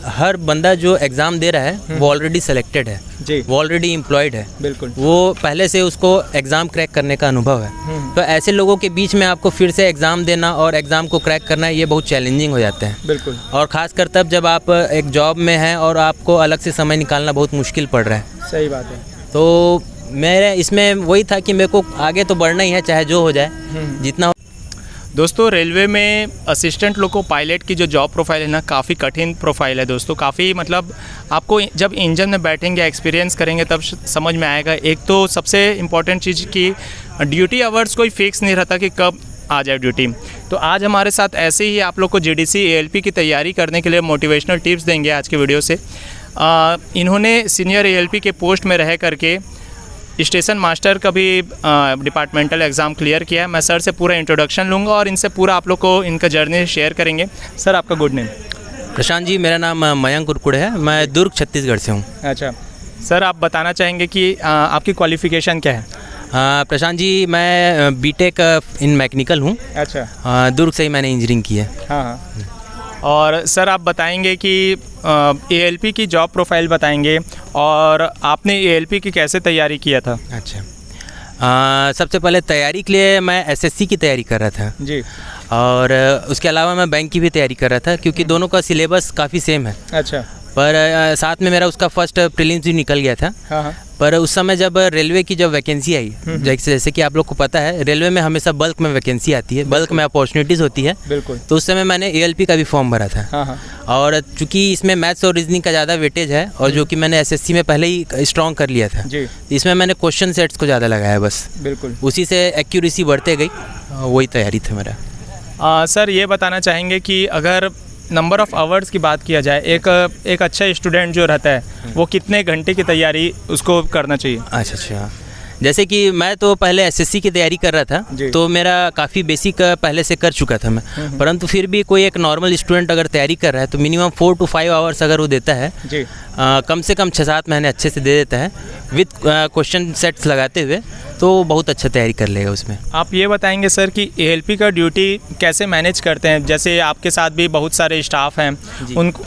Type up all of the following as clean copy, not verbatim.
हर बंदा जो एग्ज़ाम दे रहा है वो ऑलरेडी सेलेक्टेड है जी, वो ऑलरेडी एम्प्लॉयड है, बिल्कुल, वो पहले से उसको एग्ज़ाम क्रैक करने का अनुभव है। तो ऐसे लोगों के बीच में आपको फिर से एग्ज़ाम देना और एग्ज़ाम को क्रैक करना ये बहुत चैलेंजिंग हो जाता है। बिल्कुल, और ख़ासकर तब जब आप एक जॉब में हैं और आपको अलग से समय निकालना बहुत मुश्किल पड़ रहा है। सही बात है। तो मेरे इसमें वही था कि मेरे को आगे तो बढ़ना ही है, चाहे जो हो जाए, जितना। दोस्तों रेलवे में असिस्टेंट लोको पायलट की जो जॉब प्रोफाइल है ना, काफ़ी कठिन प्रोफाइल है दोस्तों। काफ़ी मतलब आपको जब इंजन में बैठेंगे, एक्सपीरियंस करेंगे तब समझ में आएगा। एक तो सबसे इम्पॉर्टेंट चीज़ कि ड्यूटी आवर्स कोई फिक्स नहीं रहता कि कब आ जाए ड्यूटी। तो आज हमारे साथ ऐसे ही आप लोग को जीडीसी एएलपी की तैयारी करने के लिए मोटिवेशनल टिप्स देंगे आज के वीडियो से। इन्होंने सीनियर एएलपी के पोस्ट में रह करके स्टेशन मास्टर का भी डिपार्टमेंटल एग्ज़ाम क्लियर किया है। मैं सर से पूरा इंट्रोडक्शन लूँगा और इनसे पूरा आप लोग को इनका जर्नी शेयर करेंगे। सर आपका गुड नेम? प्रशांत जी, मेरा नाम मयंक कुरकुड़े है, मैं दुर्ग छत्तीसगढ़ से हूँ। अच्छा सर, आप बताना चाहेंगे कि आपकी क्वालिफ़िकेशन क्या है? प्रशांत जी, मैं बीटेक इन मैकेनिकल हूँ। अच्छा, दुर्ग से ही मैंने इंजीनियरिंग की है। हाँ हाँ। और सर आप बताएंगे कि एएलपी की जॉब प्रोफाइल बताएंगे और आपने एएलपी की कैसे तैयारी किया था? अच्छा, सबसे पहले तैयारी के लिए मैं एसएससी की तैयारी कर रहा था जी, और उसके अलावा मैं बैंक की भी तैयारी कर रहा था, क्योंकि दोनों का सिलेबस काफ़ी सेम है। अच्छा, पर साथ में मेरा उसका फर्स्ट प्रीलिम्स भी निकल गया था। हाँ हाँ। पर उस समय जब रेलवे की जब वैकेंसी आई, जैसे कि आप लोग को पता है रेलवे में हमेशा बल्क में वैकेंसी आती है, बल्क में अपॉर्चुनिटीज़ होती है। बिल्कुल। तो उस समय मैंने एएलपी का भी फॉर्म भरा था। हाँ हाँ। और चूंकि इसमें मैथ्स और रीजनिंग का ज़्यादा वेटेज है और जो कि मैंने एसएससी में पहले ही स्ट्रॉन्ग कर लिया था जी, इसमें मैंने क्वेश्चन सेट्स को ज़्यादा लगाया, बस बिल्कुल, उसी से एक्यूरेसी बढ़ते गई, वही तैयारी थी मेरा। सर ये बताना चाहेंगे कि अगर नंबर ऑफ़ आवर्स की बात किया जाए, एक अच्छा स्टूडेंट जो रहता है वो कितने घंटे की तैयारी उसको करना चाहिए? अच्छा, जैसे कि मैं तो पहले एसएससी की तैयारी कर रहा था, तो मेरा काफ़ी बेसिक पहले से कर चुका था मैं, परंतु फिर भी कोई एक नॉर्मल स्टूडेंट अगर तैयारी कर रहा है तो मिनिमम 4 to 5 आवर्स अगर वो देता है जी, कम से कम 6-7 महीने अच्छे से दे देता है विद क्वेश्चन सेट्स लगाते हुए, तो बहुत अच्छा तैयारी कर लेगा उसमें। आप ये बताएंगे सर कि एएलपी का ड्यूटी कैसे मैनेज करते हैं? जैसे आपके साथ भी बहुत सारे स्टाफ हैं,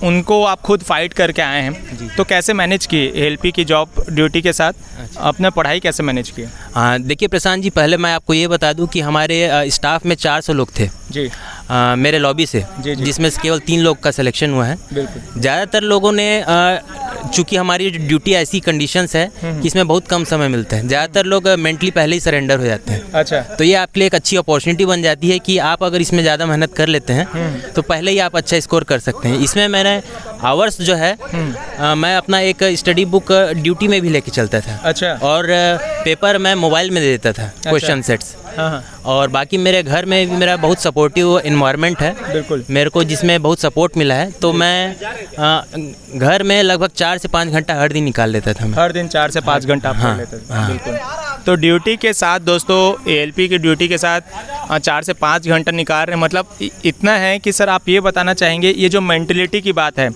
उनको आप खुद फाइट करके आए हैं, तो कैसे मैनेज किए एएलपी की जॉब ड्यूटी के साथ? अपना पढ़ाई कैसे मैनेज किए? हाँ, देखिए प्रशांत जी, पहले मैं आपको ये बता दूं कि हमारे स्टाफ में 400 लोग थे जी, मेरे लॉबी से, जिसमें से केवल 3 लोग का सिलेक्शन हुआ है। बिल्कुल। ज़्यादातर लोगों ने चूँकि हमारी ड्यूटी ऐसी कंडीशंस है कि इसमें बहुत कम समय मिलता है, ज़्यादातर लोग मेंटली पहले ही सरेंडर हो जाते हैं। अच्छा, तो ये आपके लिए एक अच्छी अपॉर्चुनिटी बन जाती है कि आप अगर इसमें ज़्यादा मेहनत कर लेते हैं तो पहले ही आप अच्छा स्कोर कर सकते हैं। इसमें मैंने आवर्स जो है मैं अपना एक स्टडी बुक ड्यूटी में भी लेके चलता था। अच्छा, और पेपर मैं मोबाइल में दे देता था, क्वेश्चन सेट्स। हाँ, और बाकी मेरे घर में भी मेरा बहुत सपोर्टिव इन्वायरमेंट है, बिल्कुल, मेरे को जिसमें बहुत सपोर्ट मिला है। तो मैं घर में लगभग 4 से 5 घंटा हर दिन निकाल लेता था। हर दिन 4 से 5 घंटा आप पढ़ लेते थे? बिल्कुल। तो ड्यूटी के साथ दोस्तों, एएलपी की ड्यूटी के साथ 4 से 5 घंटा निकाल रहे हैं, मतलब इतना है कि सर आप ये बताना चाहेंगे, ये जो मेंटलिटी की बात है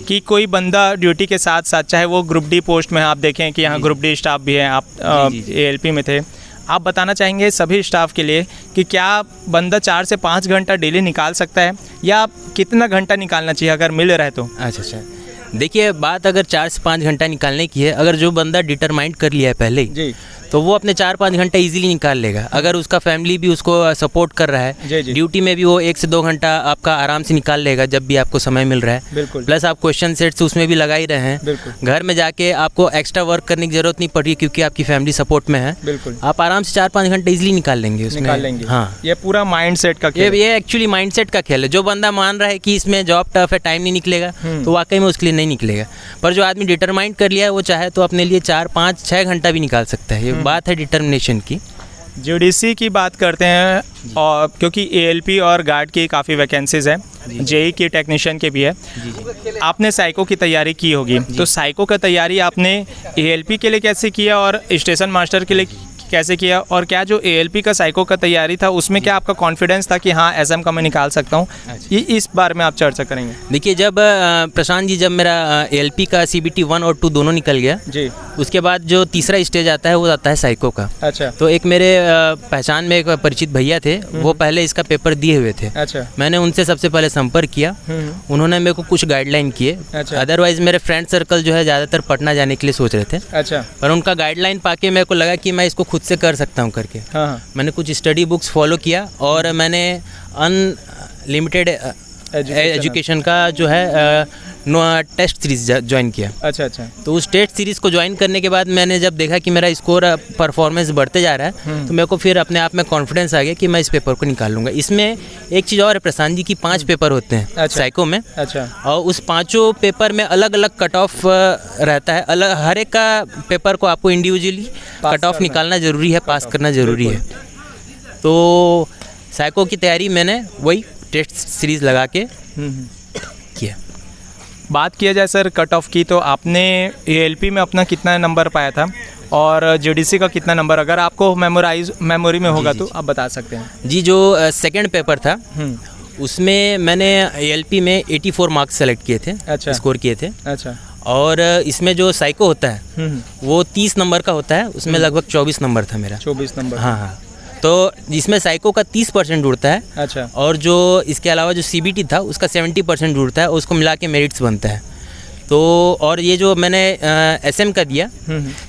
कि कोई बंदा ड्यूटी के साथ साथ, चाहे वो ग्रुप डी पोस्ट में, आप देखें कि यहाँ ग्रुप डी स्टाफ भी है, आप एएलपी में थे, आप बताना चाहेंगे सभी स्टाफ के लिए कि क्या बंदा 4 से 5 घंटा डेली निकाल सकता है या कितना घंटा निकालना चाहिए अगर मिल रहा है तो? अच्छा, देखिए बात अगर 4 से 5 घंटा निकालने की है, अगर जो बंदा डिटरमाइंड कर लिया है पहले ही, तो वो अपने 4-5 घंटे इजीली निकाल लेगा। अगर उसका फैमिली भी उसको सपोर्ट कर रहा है, ड्यूटी में भी वो 1 से 2 घंटा आपका आराम से निकाल लेगा जब भी आपको समय मिल रहा है। बिल्कुल। प्लस आप क्वेश्चन सेट्स उसमें भी लगा ही रहे हैं। बिल्कुल। घर में जाके आपको एक्स्ट्रा वर्क करने की जरूरत नहीं पड़ रही क्योंकि आपकी फैमिली सपोर्ट में है। बिल्कुल। आप आराम से 4-5 घंटे इजीली निकाल लेंगे उसमें। निकाल लेंगे। हाँ, ये पूरा माइंड सेट का खेल, ये एक्चुअली माइंड सेट का खेल है। जो बंदा मान रहा है कि इसमें जॉब टफ है, टाइम नहीं निकलेगा, तो वाकई में उसके लिए नहीं निकलेगा। पर जो आदमी डिटरमाइंड कर लिया है, वो चाहे तो अपने लिए 4, 5, 6 घंटा भी निकाल सकता है। ये बात है डिटर्मिनेशन की। जीडीसी की बात करते हैं, और क्योंकि एएलपी और गार्ड की काफ़ी वैकेंसीज हैं, जेई की टेक्नीशियन के भी है। आपने साइको की तैयारी की होगी, तो साइको का तैयारी आपने एएलपी के लिए कैसे किया और स्टेशन मास्टर के लिए कैसे किया, और क्या जो एएलपी का साइको का तैयारी था उसमें क्या आपका कॉन्फिडेंस था कि हाँ एसएम का मैं निकाल सकता हूँ? ये इस बारे में आप चर्चा करेंगे। देखिए, जब प्रशांत जी, जब मेरा एएलपी का CBT 1 और 2 दोनों निकल गया, उसके बाद जो तीसरा स्टेज आता है वो आता है साइको का। अच्छा। तो एक मेरे पहचान में एक परिचित भैया थे, वो पहले इसका पेपर दिए हुए थे। अच्छा। मैंने उनसे सबसे पहले संपर्क किया, उन्होंने मेरे को कुछ गाइडलाइन किए। अच्छा। अदरवाइज मेरे फ्रेंड सर्कल जो है ज़्यादातर पटना जाने के लिए सोच रहे थे। अच्छा। पर उनका गाइडलाइन पाके मेरे को लगा कि मैं इसको खुद से कर सकता हूँ करके। हाँ। मैंने कुछ स्टडी बुक्स फॉलो किया और मैंने अनलिमिटेड एजुकेशन का जो है टेस्ट सीरीज ज्वाइन किया। अच्छा अच्छा। तो उस टेस्ट सीरीज़ को ज्वाइन करने के बाद मैंने जब देखा कि मेरा स्कोर परफॉर्मेंस बढ़ते जा रहा है, तो मेरे को फिर अपने आप में कॉन्फिडेंस आ गया कि मैं इस पेपर को निकाल लूँगा। इसमें एक चीज़ और है प्रशांत जी की 5 पेपर होते हैं। अच्छा। साइको में। अच्छा। और उस 5 पेपर में अलग अलग कट ऑफ रहता है, अलग हर एक का पेपर को आपको इंडिविजुअली कट ऑफ निकालना ज़रूरी है, पास करना ज़रूरी है। तो साइको की तैयारी मैंने वही टेस्ट सीरीज़ लगा के किया। बात किया जाए सर कट ऑफ की, तो आपने ALP में अपना कितना नंबर पाया था और GDC का कितना नंबर, अगर आपको मेमोरी में होगा तो आप बता सकते हैं? जी, जो सेकंड पेपर था उसमें मैंने ALP में 84 मार्क्स सेलेक्ट किए थे। अच्छा। स्कोर किए थे। अच्छा। और इसमें जो साइको होता है वो 30 नंबर का होता है, उसमें लगभग 24 नंबर था मेरा। 24 नंबर। हाँ हाँ। तो जिसमें साइको का 30% उड़ता है। अच्छा। और जो इसके अलावा जो CBT था उसका 70% उड़ता है, उसको मिला के मेरिट्स बनता है। तो और ये जो मैंने SM का दिया,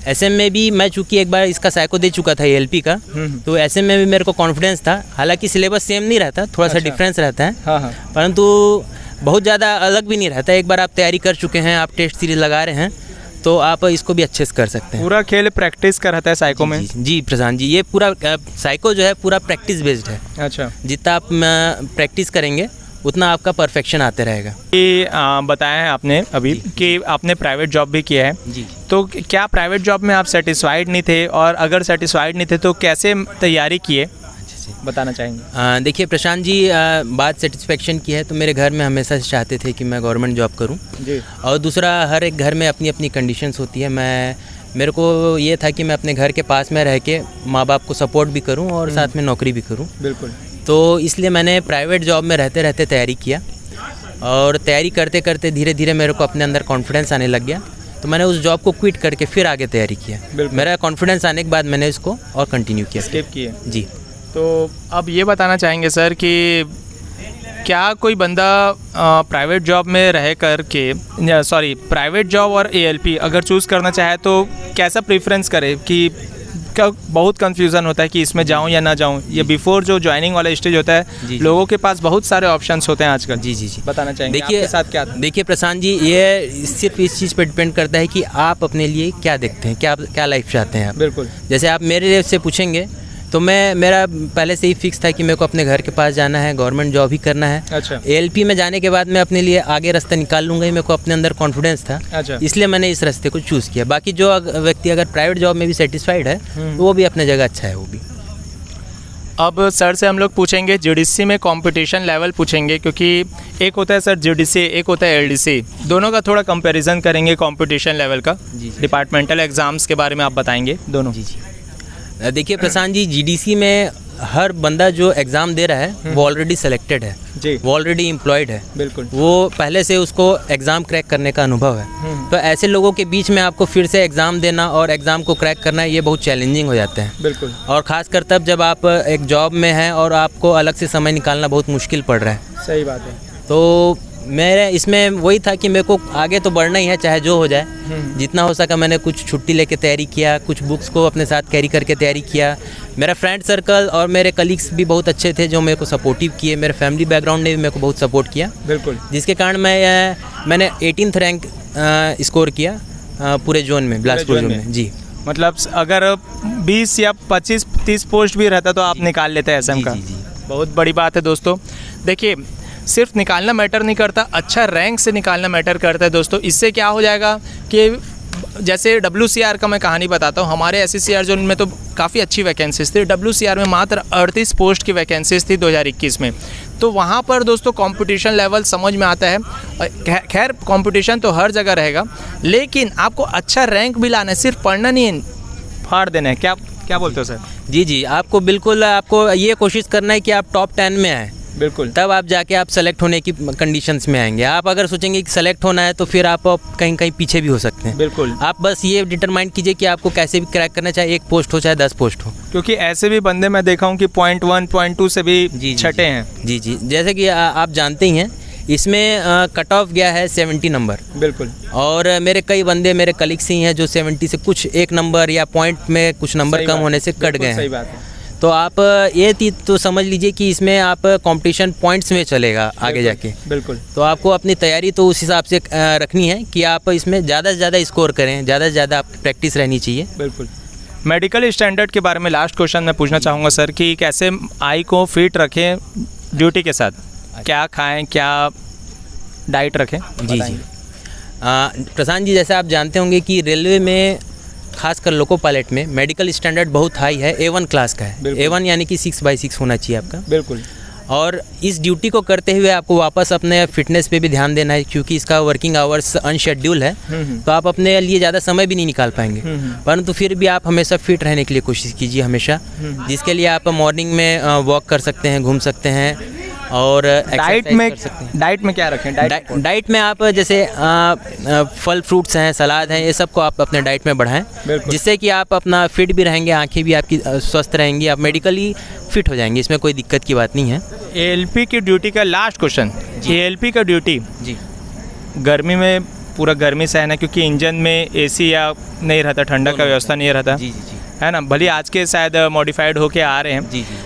SM में भी मैं चूँकि एक बार इसका साइको दे चुका था ALP का, तो SM में भी मेरे को कॉन्फिडेंस था। हालांकि सिलेबस सेम नहीं रहता, थोड़ा सा डिफरेंस रहता है। हाँ हाँ। परंतु बहुत ज़्यादा अलग भी नहीं रहता। एक बार आप तैयारी कर चुके हैं, आप टेस्ट सीरीज लगा रहे हैं, तो आप इसको भी अच्छे से कर सकते हैं। पूरा खेल प्रैक्टिस का रहता है साइको में? जी प्रशांत जी, ये पूरा साइको जो है पूरा प्रैक्टिस बेस्ड है। अच्छा। जितना आप प्रैक्टिस करेंगे उतना आपका परफेक्शन आते रहेगा। ये बताया है आपने अभी कि आपने प्राइवेट जॉब भी किया है जी, तो क्या प्राइवेट जॉब में आप सेटिस्फाइड नहीं थे, और अगर सेटिस्फाइड नहीं थे तो कैसे तैयारी किए, बताना चाहेंगे? देखिए प्रशांत जी, बात सेटिस्फेक्शन की है तो मेरे घर में हमेशा से चाहते थे कि मैं गवर्नमेंट जॉब करूं जी। और दूसरा, हर एक घर में अपनी अपनी कंडीशंस होती है। मेरे को ये था कि मैं अपने घर के पास में रह के माँ बाप को सपोर्ट भी करूं और साथ में नौकरी भी करूं। बिल्कुल। तो इसलिए मैंने प्राइवेट जॉब में रहते रहते तैयारी किया, और तैयारी करते करते धीरे धीरे मेरे को अपने अंदर कॉन्फिडेंस आने लग गया। तो मैंने उस जॉब को क्विट करके फिर आगे तैयारी किया। मेरा कॉन्फिडेंस आने के बाद मैंने इसको और कंटिन्यू किया, स्किप किया जी। तो अब ये बताना चाहेंगे सर कि क्या कोई बंदा प्राइवेट जॉब में रह कर के प्राइवेट जॉब और ALP अगर चूज़ करना चाहे तो कैसा प्रेफरेंस करे? कि बहुत कंफ्यूजन होता है कि इसमें जाऊं या ना जाऊं। ये बिफोर जो ज्वाइनिंग वाला स्टेज होता है, लोगों के पास बहुत सारे ऑप्शंस होते हैं आजकल। जी जी जी, बताना चाहेंगे? देखिए साथ क्या? देखिए प्रशांत जी, ये सिर्फ इस चीज़ पर डिपेंड करता है कि आप अपने लिए क्या देखते हैं, क्या लाइफ चाहते हैं आप। बिल्कुल। जैसे आप मेरे से पूछेंगे तो मेरा पहले से ही फिक्स था कि मेरे को अपने घर के पास जाना है, गवर्नमेंट जॉब ही करना है। अच्छा। ALP में जाने के बाद मैं अपने लिए आगे रास्ता निकाल लूँगा ही, मेरे को अपने अंदर कॉन्फिडेंस था। अच्छा। इसलिए मैंने इस रास्ते को चूज़ किया। बाकी जो व्यक्ति अगर प्राइवेट जॉब में भी सेटिस्फाइड है तो वो भी अपने जगह अच्छा है वो भी। अब सर से हम लोग पूछेंगे GDC में कंपटीशन लेवल पूछेंगे, क्योंकि एक होता है सर GDC, एक होता है LDC, दोनों का थोड़ा कंपैरिजन करेंगे कंपटीशन लेवल का। डिपार्टमेंटल एग्जाम्स के बारे में आप बताएंगे दोनों। जी जी। देखिए प्रशांत जी, GDC में हर बंदा जो एग्ज़ाम दे रहा है वो ऑलरेडी सेलेक्टेड है जी, वो ऑलरेडी एम्प्लॉयड है। बिल्कुल। वो पहले से उसको एग्ज़ाम क्रैक करने का अनुभव है। तो ऐसे लोगों के बीच में आपको फिर से एग्ज़ाम देना और एग्ज़ाम को क्रैक करना, ये बहुत चैलेंजिंग हो जाता है। बिल्कुल। और ख़ासकर तब जब आप एक जॉब में हैं और आपको अलग से समय निकालना बहुत मुश्किल पड़ रहा है। सही बात है। तो मेरे इसमें वही था कि मेरे को आगे तो बढ़ना ही है, चाहे जो हो जाए। जितना हो सका मैंने कुछ छुट्टी लेके तैयारी किया, कुछ बुक्स को अपने साथ कैरी करके तैयारी किया। मेरा फ्रेंड सर्कल और मेरे कलीग्स भी बहुत अच्छे थे जो मेरे को सपोर्टिव किए। मेरे फैमिली बैकग्राउंड ने भी मेरे को बहुत सपोर्ट किया। बिल्कुल। जिसके कारण मैंने 18th रैंक स्कोर किया पूरे जोन में, बिलासपुर जोन में। जी। मतलब अगर 20 या 25-30 पोस्ट भी रहता तो आप निकाल लेते हैं SM का। जी। बहुत बड़ी बात है दोस्तों। देखिए, सिर्फ निकालना मैटर नहीं करता, अच्छा रैंक से निकालना मैटर करता है दोस्तों। इससे क्या हो जाएगा कि जैसे WCR का मैं कहानी बताता हूँ। हमारे SCR जोन में तो काफ़ी अच्छी वैकेंसीज थी। WCR में मात्र 38 पोस्ट की वैकेंसीज थी 2021 में। तो वहाँ पर दोस्तों कंपटीशन लेवल समझ में आता है। खैर कंपटीशन तो हर जगह रहेगा, लेकिन आपको अच्छा रैंक भी लाना है, सिर्फ पढ़ना नहीं है, फाड़ देना है। क्या बोलते हो सर? जी जी, आपको बिल्कुल आपको ये कोशिश करना है कि आप टॉप 10 में आए। बिल्कुल, तब आप जाके आप सेलेक्ट होने की कंडीशंस में आएंगे। आप अगर सोचेंगे कि सेलेक्ट होना है तो फिर आप कहीं कहीं पीछे भी हो सकते हैं। बिल्कुल, आप बस ये डिटरमाइन कीजिए कि आपको कैसे भी क्रैक करना, चाहे 1 पोस्ट हो चाहे 10 पोस्ट हो। क्योंकि ऐसे भी बंदे मैं देखा हूँ कि 0.1 0.2 से भी छटे हैं। जी जी, जैसे कि आप जानते ही हैं इसमें कट ऑफ गया है 70 नंबर। बिल्कुल, और मेरे कई बंदे मेरे कलीग्स ही हैं जो 70 से कुछ 1 नंबर या पॉइंट में कुछ नंबर कम होने से कट गए हैं। सही बात है। तो आप ये तो समझ लीजिए कि इसमें आप कंपटीशन पॉइंट्स में चलेगा आगे जाके। बिल्कुल, तो आपको अपनी तैयारी तो उस हिसाब से रखनी है कि आप इसमें ज़्यादा से ज़्यादा स्कोर करें, ज़्यादा से ज़्यादा आपकी प्रैक्टिस रहनी चाहिए। बिल्कुल। मेडिकल स्टैंडर्ड के बारे में लास्ट क्वेश्चन मैं पूछना चाहूँगा सर कि कैसे आई को फिट रखें ड्यूटी के साथ, क्या खाएं, क्या डाइट रखें? जी जी, प्रशांत जी, जैसे आप जानते होंगे कि रेलवे में खासकर लोको पायलट में मेडिकल स्टैंडर्ड बहुत हाई है, A1 क्लास का है। A1 यानी कि 6/6 होना चाहिए आपका। बिल्कुल। और इस ड्यूटी को करते हुए आपको वापस अपने फिटनेस पे भी ध्यान देना है, क्योंकि इसका वर्किंग आवर्स अनशेड्यूल है, तो आप अपने लिए ज़्यादा समय भी नहीं निकाल पाएंगे। परंतु फिर भी आप हमेशा फिट रहने के लिए कोशिश कीजिए हमेशा, जिसके लिए आप मॉर्निंग में वॉक कर सकते हैं, घूम सकते हैं। और डाइट में क्या रखें? डाइट में आप जैसे फल फ्रूट्स हैं, सलाद हैं, ये सब को आप अपने डाइट में बढ़ाएं, जिससे कि आप अपना फिट भी रहेंगे, आंखें भी आपकी स्वस्थ रहेंगी, आप मेडिकली फिट हो जाएंगे, इसमें कोई दिक्कत की बात नहीं है। ALP की ड्यूटी का लास्ट क्वेश्चन, ALP का ड्यूटी जी, गर्मी में पूरा गर्मी सहना, क्योंकि इंजन में AC या नहीं रहता, ठंडा का व्यवस्था नहीं रहता, जी जी, है ना? भले आज के शायद मॉडिफाइड होके आ रहे हैं। जी जी,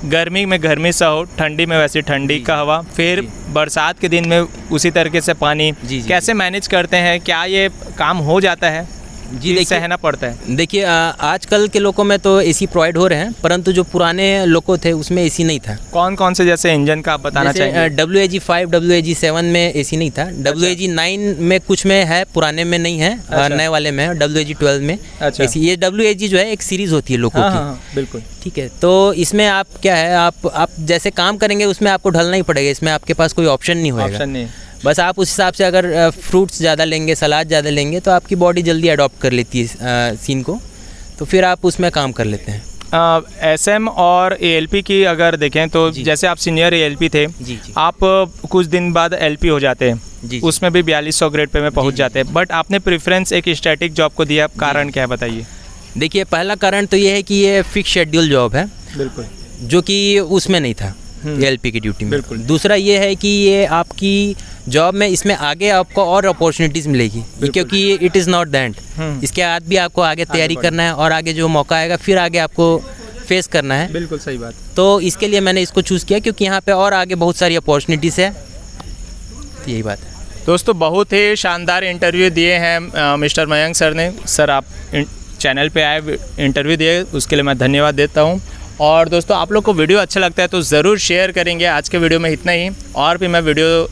गर्मी में गर्मी सहो, ठंडी में वैसे ठंडी का हवा, फिर बरसात के दिन में उसी तरीके से पानी, कैसे मैनेज करते हैं? क्या ये काम हो जाता है? जी, सहना पड़ता है। देखिए, आजकल के लोगों में तो AC प्रोवाइड हो रहे हैं, परंतु जो पुराने लोको थे उसमें AC नहीं था। कौन कौन से जैसे इंजन का आप बताना चाहिए? WAG-5, WAG-7 में AC नहीं था। WAG-9 में कुछ में है, पुराने में नहीं है। नए वाले में है। WAG-12 में AC। ये WAG जो है एक सीरीज होती है लोको की। बिल्कुल, ठीक है। तो इसमें आप क्या है, आप जैसे काम करेंगे उसमें आपको ढलना ही पड़ेगा, इसमें आपके पास कोई ऑप्शन नहीं होगा। बस आप उस हिसाब से अगर फ्रूट्स ज़्यादा लेंगे, सलाद ज़्यादा लेंगे, तो आपकी बॉडी जल्दी अडॉप्ट कर लेती है सीन को, तो फिर आप उसमें काम कर लेते हैं। SM और ALP की अगर देखें तो जैसे आप सीनियर ALP थे, आप कुछ दिन बाद LP हो जाते हैं, उसमें भी 4200 ग्रेड पे में पहुंच जाते हैं, बट आपने प्रेफरेंस एक स्टैटिक जॉब को दिया, कारण क्या है बताइए? देखिए, पहला कारण तो ये है कि ये फिक्स शेड्यूल जॉब है। बिल्कुल, जो कि उसमें नहीं था ALP की ड्यूटी में। बिल्कुल। दूसरा ये है कि ये आपकी जॉब में इसमें आगे आपको और अपॉर्चुनिटीज़ मिलेगी, क्योंकि ये it is not the end. इसके बाद भी आपको आगे तैयारी करना है, और आगे जो मौका आएगा फिर आगे आपको फेस करना है। बिल्कुल सही बात। तो इसके लिए मैंने इसको चूज़ किया, क्योंकि यहाँ पे और आगे बहुत सारी अपॉर्चुनिटीज़ है। तो यही बात है दोस्तों, बहुत ही शानदार इंटरव्यू दिए हैं मिस्टर मयंक सर ने। सर, आप चैनल पे आए, इंटरव्यू दिए, उसके लिए मैं धन्यवाद देता हूँ। और दोस्तों, आप लोग को वीडियो अच्छा लगता है तो ज़रूर शेयर करेंगे। आज के वीडियो में इतना ही, और भी मैं वीडियो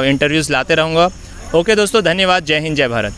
इंटरव्यूज़ लाते रहूँगा। ओके दोस्तों, धन्यवाद। जय हिंद, जय भारत।